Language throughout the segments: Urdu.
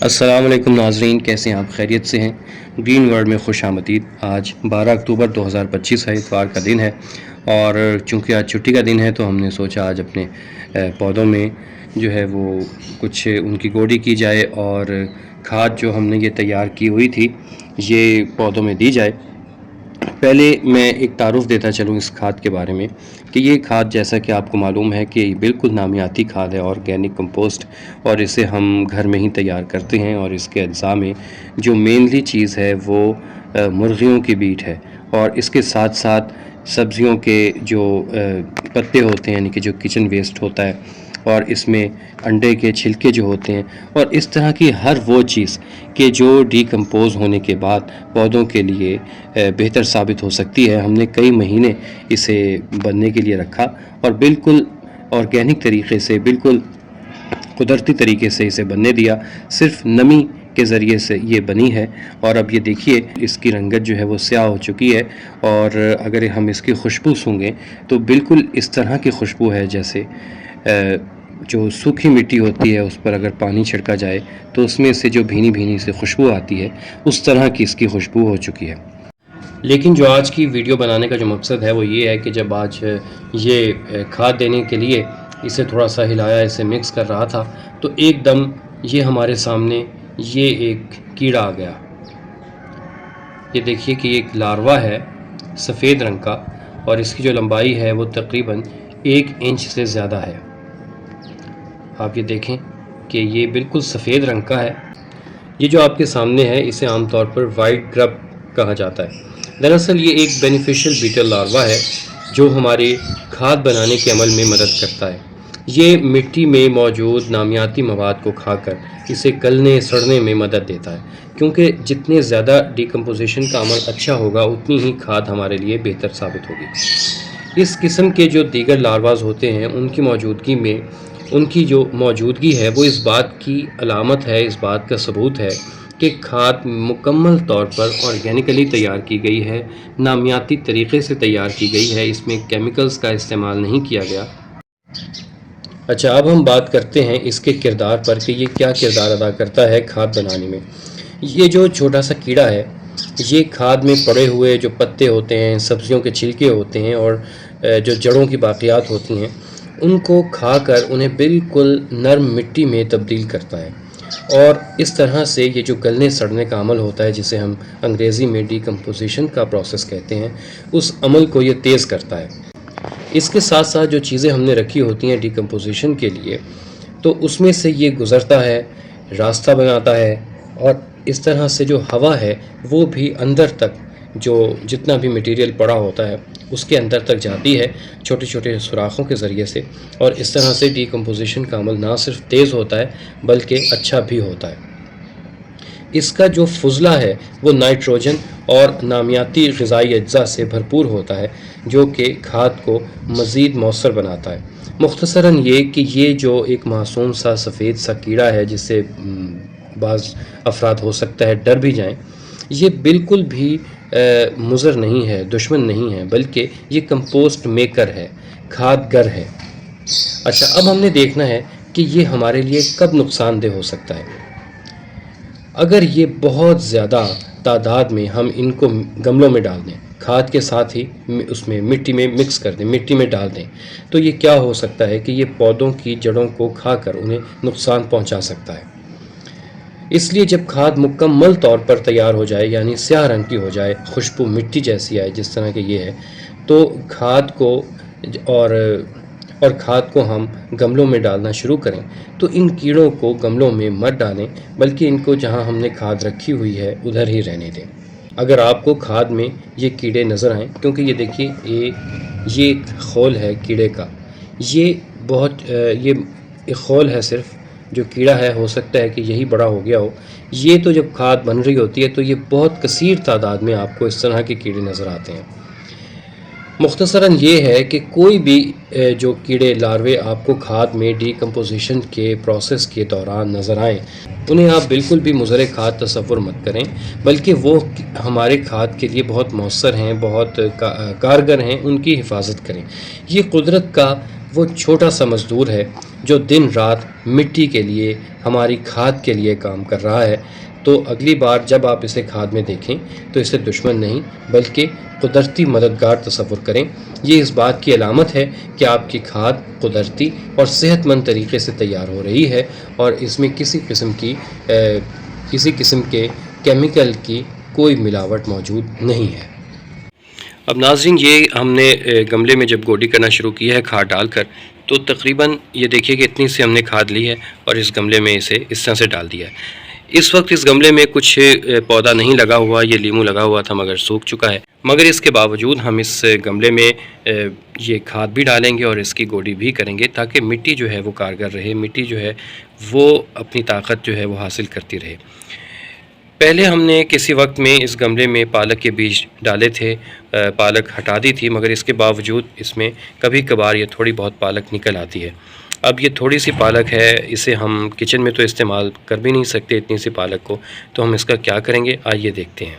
السلام علیکم ناظرین، کیسے ہیں آپ؟ خیریت سے ہیں؟ گرین ورلڈ میں خوش آمدید۔ آج 12 اکتوبر 2025 ہے، اتوار کا دن ہے، اور چونکہ آج چھٹی کا دن ہے تو ہم نے سوچا آج اپنے پودوں میں جو ہے وہ کچھ ان کی گوڈی کی جائے، اور کھاد جو ہم نے یہ تیار کی ہوئی تھی یہ پودوں میں دی جائے۔ پہلے میں ایک تعارف دیتا چلوں اس کھاد کے بارے میں کہ یہ کھاد، جیسا کہ آپ کو معلوم ہے، کہ بالکل نامیاتی کھاد ہے، آرگینک کمپوسٹ، اور اسے ہم گھر میں ہی تیار کرتے ہیں، اور اس کے اجزاء میں جو مینلی چیز ہے وہ مرغیوں کی بیٹ ہے، اور اس کے ساتھ ساتھ سبزیوں کے جو پتے ہوتے ہیں، یعنی کہ جو کچن ویسٹ ہوتا ہے، اور اس میں انڈے کے چھلکے جو ہوتے ہیں، اور اس طرح کی ہر وہ چیز کہ جو ڈیکمپوز ہونے کے بعد پودوں کے لیے بہتر ثابت ہو سکتی ہے۔ ہم نے کئی مہینے اسے بننے کے لیے رکھا، اور بالکل آرگینک طریقے سے، بالکل قدرتی طریقے سے اسے بننے دیا، صرف نمی کے ذریعے سے یہ بنی ہے۔ اور اب یہ دیکھیے اس کی رنگت جو ہے وہ سیاہ ہو چکی ہے، اور اگر ہم اس کی خوشبو سونگیں تو بالکل اس طرح کی خوشبو ہے جیسے جو سوکھی مٹی ہوتی ہے اس پر اگر پانی چھڑکا جائے تو اس میں سے جو بھینی بھینی سے خوشبو آتی ہے، اس طرح کی اس کی خوشبو ہو چکی ہے۔ لیکن جو آج کی ویڈیو بنانے کا جو مقصد ہے وہ یہ ہے کہ جب آج یہ کھاد دینے کے لیے اسے تھوڑا سا ہلایا، اسے مکس کر رہا تھا، تو ایک دم یہ ہمارے سامنے یہ ایک کیڑا آ گیا۔ یہ دیکھیے کہ یہ ایک لاروا ہے سفید رنگ کا، اور اس کی جو لمبائی ہے وہ تقریباً 1 انچ سے زیادہ ہے۔ آپ یہ دیکھیں کہ یہ بالکل سفید رنگ کا ہے۔ یہ جو آپ کے سامنے ہے اسے عام طور پر وائٹ گرب کہا جاتا ہے۔ دراصل یہ ایک بینیفیشل بیٹل لاروا ہے جو ہمارے کھاد بنانے کے عمل میں مدد کرتا ہے۔ یہ مٹی میں موجود نامیاتی مواد کو کھا کر اسے گلنے سڑنے میں مدد دیتا ہے، کیونکہ جتنے زیادہ ڈیکمپوزیشن کا عمل اچھا ہوگا اتنی ہی کھاد ہمارے لیے بہتر ثابت ہوگی۔ اس قسم کے جو دیگر لارواز ہوتے ہیں ان کی موجودگی میں، ان کی جو موجودگی ہے وہ اس بات کی علامت ہے، اس بات کا ثبوت ہے کہ کھاد مکمل طور پر آرگینیکلی تیار کی گئی ہے، نامیاتی طریقے سے تیار کی گئی ہے، اس میں کیمیکلز کا استعمال نہیں کیا گیا۔ اچھا، اب ہم بات کرتے ہیں اس کے کردار پر کہ یہ کیا کردار ادا کرتا ہے کھاد بنانے میں۔ یہ جو چھوٹا سا کیڑا ہے یہ کھاد میں پڑے ہوئے جو پتے ہوتے ہیں، سبزیوں کے چھلکے ہوتے ہیں، اور جو جڑوں کی باقیات ہوتی ہیں ان کو کھا کر انہیں بالکل نرم مٹی میں تبدیل کرتا ہے، اور اس طرح سے یہ جو گلنے سڑنے کا عمل ہوتا ہے جسے ہم انگریزی میں ڈیکمپوزیشن کا پروسیس کہتے ہیں، اس عمل کو یہ تیز کرتا ہے۔ اس کے ساتھ ساتھ جو چیزیں ہم نے رکھی ہوتی ہیں ڈیکمپوزیشن کے لیے، تو اس میں سے یہ گزرتا ہے، راستہ بناتا ہے، اور اس طرح سے جو ہوا ہے وہ بھی اندر تک، جو جتنا بھی مٹیریل پڑا ہوتا ہے اس کے اندر تک جاتی ہے چھوٹے چھوٹے سوراخوں کے ذریعے سے، اور اس طرح سے ڈیکمپوزیشن کا عمل نہ صرف تیز ہوتا ہے بلکہ اچھا بھی ہوتا ہے۔ اس کا جو فضلہ ہے وہ نائٹروجن اور نامیاتی غذائی اجزاء سے بھرپور ہوتا ہے جو کہ کھاد کو مزید مؤثر بناتا ہے۔ مختصراً یہ کہ یہ جو ایک معصوم سا سفید سا کیڑا ہے جس سے بعض افراد ہو سکتا ہے ڈر بھی جائیں، یہ بالکل بھی مضر نہیں ہے، دشمن نہیں ہے، بلکہ یہ کمپوسٹ میکر ہے، کھاد گر ہے۔ اچھا، اب ہم نے دیکھنا ہے کہ یہ ہمارے لیے کب نقصان دہ ہو سکتا ہے۔ اگر یہ بہت زیادہ تعداد میں ہم ان کو گملوں میں ڈال دیں، کھاد کے ساتھ ہی اس میں مٹی میں مکس کر دیں، مٹی میں ڈال دیں، تو یہ کیا ہو سکتا ہے کہ یہ پودوں کی جڑوں کو کھا کر انہیں نقصان پہنچا سکتا ہے۔ اس لیے جب کھاد مکمل طور پر تیار ہو جائے، یعنی سیاہ رنگ کی ہو جائے، خوشبو مٹی جیسی آئے جس طرح کہ یہ ہے، تو کھاد کو اور کھاد کو ہم گملوں میں ڈالنا شروع کریں، تو ان کیڑوں کو گملوں میں مت ڈالیں بلکہ ان کو جہاں ہم نے کھاد رکھی ہوئی ہے ادھر ہی رہنے دیں۔ اگر آپ کو کھاد میں یہ کیڑے نظر آئیں، کیونکہ یہ دیکھیے یہ ایک خول ہے کیڑے کا، یہ ایک خول ہے صرف، جو کیڑا ہے ہو سکتا ہے کہ یہی بڑا ہو گیا ہو۔ یہ تو جب کھاد بن رہی ہوتی ہے تو یہ بہت کثیر تعداد میں آپ کو اس طرح کے کیڑے نظر آتے ہیں۔ مختصراً یہ ہے کہ کوئی بھی جو کیڑے لاروے آپ کو کھاد میں ڈیکمپوزیشن کے پروسیس کے دوران نظر آئیں، انہیں آپ بالکل بھی مضر کھاد تصور مت کریں، بلکہ وہ ہمارے کھاد کے لیے بہت مؤثر ہیں، بہت کارگر ہیں، ان کی حفاظت کریں۔ یہ قدرت کا وہ چھوٹا سا مزدور ہے جو دن رات مٹی کے لیے، ہماری کھاد کے لیے کام کر رہا ہے۔ تو اگلی بار جب آپ اسے کھاد میں دیکھیں تو اسے دشمن نہیں بلکہ قدرتی مددگار تصور کریں۔ یہ اس بات کی علامت ہے کہ آپ کی کھاد قدرتی اور صحت مند طریقے سے تیار ہو رہی ہے اور اس میں کسی قسم کے کیمیکل کی کوئی ملاوٹ موجود نہیں ہے۔ اب ناظرین، یہ ہم نے گملے میں جب گوڈی کرنا شروع کی ہے کھاد ڈال کر، تو تقریباً یہ دیکھیے کہ اتنی سی ہم نے کھاد لی ہے اور اس گملے میں اسے اس طرح سے ڈال دیا ہے۔ اس وقت اس گملے میں کچھ پودا نہیں لگا ہوا، یہ لیمو لگا ہوا تھا مگر سوکھ چکا ہے، مگر اس کے باوجود ہم اس گملے میں یہ کھاد بھی ڈالیں گے اور اس کی گوڈی بھی کریں گے تاکہ مٹی جو ہے وہ کارگر رہے، مٹی جو ہے وہ اپنی طاقت جو ہے وہ حاصل کرتی رہے۔ پہلے ہم نے کسی وقت میں اس گملے میں پالک کے بیج ڈالے تھے، پالک ہٹا دی تھی، مگر اس کے باوجود اس میں کبھی کبھار یہ تھوڑی بہت پالک نکل آتی ہے۔ اب یہ تھوڑی سی پالک ہے، اسے ہم کچن میں تو استعمال کر بھی نہیں سکتے اتنی سی پالک کو، تو ہم اس کا کیا کریں گے آئیے دیکھتے ہیں۔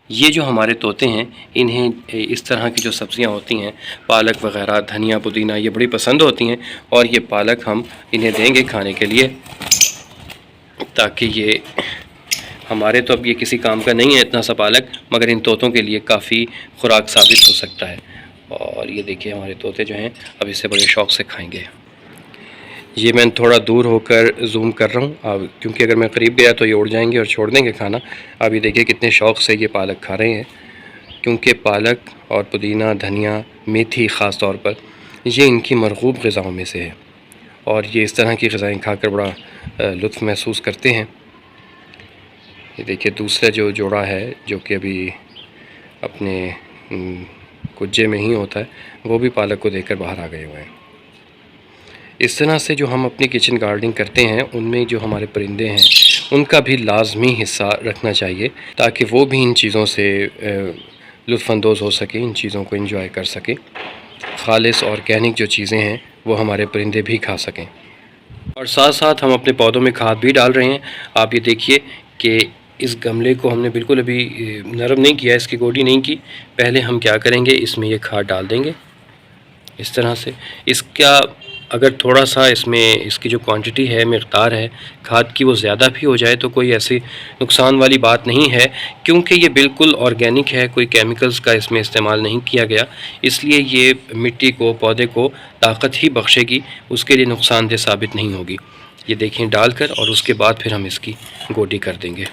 یہ جو ہمارے طوطے ہیں انہیں اس طرح کی جو سبزیاں ہوتی ہیں، پالک وغیرہ، دھنیا، پودینہ، یہ بڑی پسند ہوتی ہیں اور یہ پالک ہم انہیں دیں گے کھانے کے لیے تاکہ یہ ہمارے تو اب یہ کسی کام کا نہیں ہے اتنا سا پالک، مگر ان طوطوں کے لیے کافی خوراک ثابت ہو سکتا ہے۔ اور یہ دیکھیے ہمارے طوطے جو ہیں اب اسے بڑے شوق سے کھائیں گے۔ یہ میں تھوڑا دور ہو کر زوم کر رہا ہوں اب، کیونکہ اگر میں قریب گیا تو یہ اڑ جائیں گے اور چھوڑ دیں گے کھانا۔ اب یہ دیکھیے کتنے شوق سے یہ پالک کھا رہے ہیں، کیونکہ پالک اور پودینہ، دھنیا، میتھی خاص طور پر یہ ان کی مرغوب غذاؤں میں سے ہے اور یہ اس طرح کی غذائیں کھا کر بڑا لطف محسوس کرتے ہیں۔ یہ دیکھیے دوسرا جو جوڑا ہے جو کہ ابھی اپنے کجے میں ہی ہوتا ہے، وہ بھی پالک کو دیکھ کر باہر آ گئے ہوئے ہیں۔ اس طرح سے جو ہم اپنی کچن گارڈننگ کرتے ہیں ان میں جو ہمارے پرندے ہیں ان کا بھی لازمی حصہ رکھنا چاہیے تاکہ وہ بھی ان چیزوں سے لطف اندوز ہو سکیں، ان چیزوں کو انجوائے کر سکیں۔ خالص آرگینک جو چیزیں ہیں وہ ہمارے پرندے بھی کھا سکیں۔ اور ساتھ ساتھ ہم اپنے پودوں میں کھاد بھی ڈال رہے ہیں۔ آپ یہ دیکھیے کہ اس گملے کو ہم نے بالکل ابھی نرم نہیں کیا، اس کی گوڈی نہیں کی۔ پہلے ہم کیا کریں گے، اس میں یہ کھاد ڈال دیں گے اس طرح سے۔ اس کا اگر تھوڑا سا اس میں اس کی جو کوانٹٹی ہے، مقدار ہے کھاد کی، وہ زیادہ بھی ہو جائے تو کوئی ایسی نقصان والی بات نہیں ہے، کیونکہ یہ بالکل آرگینک ہے، کوئی کیمیکلز کا اس میں استعمال نہیں کیا گیا، اس لیے یہ مٹی کو، پودے کو طاقت ہی بخشے گی، اس کے لیے نقصان دہ ثابت نہیں ہوگی۔ یہ دیکھیں ڈال کر، اور اس کے بعد پھر ہم اس کی گوڈی کر دیں گے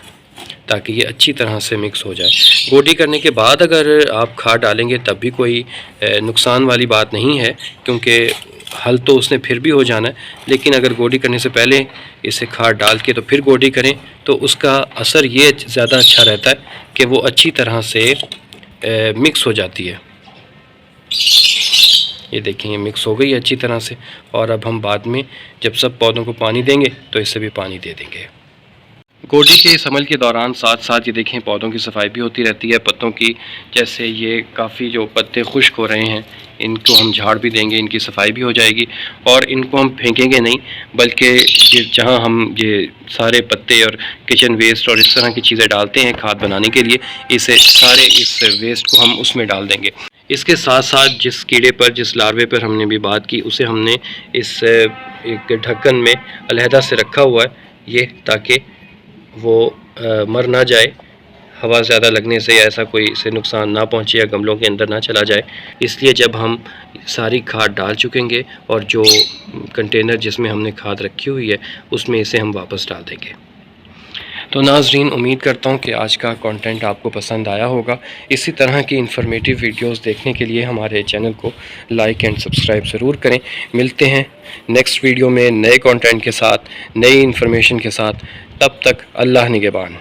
تاکہ یہ اچھی طرح سے مکس ہو جائے۔ گوڈی کرنے کے بعد اگر آپ کھاد ڈالیں گے تب بھی کوئی نقصان والی بات نہیں ہے، کیونکہ حل تو اس نے پھر بھی ہو جانا ہے، لیکن اگر گوڈی کرنے سے پہلے اسے کھاد ڈال کے تو پھر گوڈی کریں تو اس کا اثر یہ زیادہ اچھا رہتا ہے کہ وہ اچھی طرح سے مکس ہو جاتی ہے۔ یہ دیکھیں یہ مکس ہو گئی اچھی طرح سے، اور اب ہم بعد میں جب سب پودوں کو پانی دیں گے تو اس سے بھی پانی دے دیں گے۔ گوڈی کے اس عمل کے دوران ساتھ ساتھ یہ دیکھیں پودوں کی صفائی بھی ہوتی رہتی ہے، پتوں کی، جیسے یہ کافی جو پتے خشک ہو رہے ہیں ان کو ہم جھاڑ بھی دیں گے، ان کی صفائی بھی ہو جائے گی، اور ان کو ہم پھینکیں گے نہیں، بلکہ جہاں ہم یہ سارے پتے اور کچن ویسٹ اور اس طرح کی چیزیں ڈالتے ہیں کھاد بنانے کے لیے، اس ویسٹ کو ہم اس میں ڈال دیں گے۔ اس کے ساتھ ساتھ جس کیڑے پر، جس لاروے پر ہم نے بھی بات کی، اسے ہم نے اس ایک ڈھکن میں علیحدہ سے رکھا ہوا ہے، یہ تاکہ وہ مر نہ جائے، ہوا زیادہ لگنے سے یا ایسا کوئی اسے نقصان نہ پہنچے یا گملوں کے اندر نہ چلا جائے۔ اس لیے جب ہم ساری کھاد ڈال چکیں گے اور جو کنٹینر جس میں ہم نے کھاد رکھی ہوئی ہے اس میں اسے ہم واپس ڈال دیں گے۔ تو ناظرین، امید کرتا ہوں کہ آج کا کانٹینٹ آپ کو پسند آیا ہوگا۔ اسی طرح کی انفارمیٹیو ویڈیوز دیکھنے کے لیے ہمارے چینل کو لائک اینڈ سبسکرائب ضرور کریں۔ ملتے ہیں نیکسٹ ویڈیو میں نئے کانٹینٹ کے ساتھ، نئی انفارمیشن کے ساتھ، تب تک اللہ نگہبان۔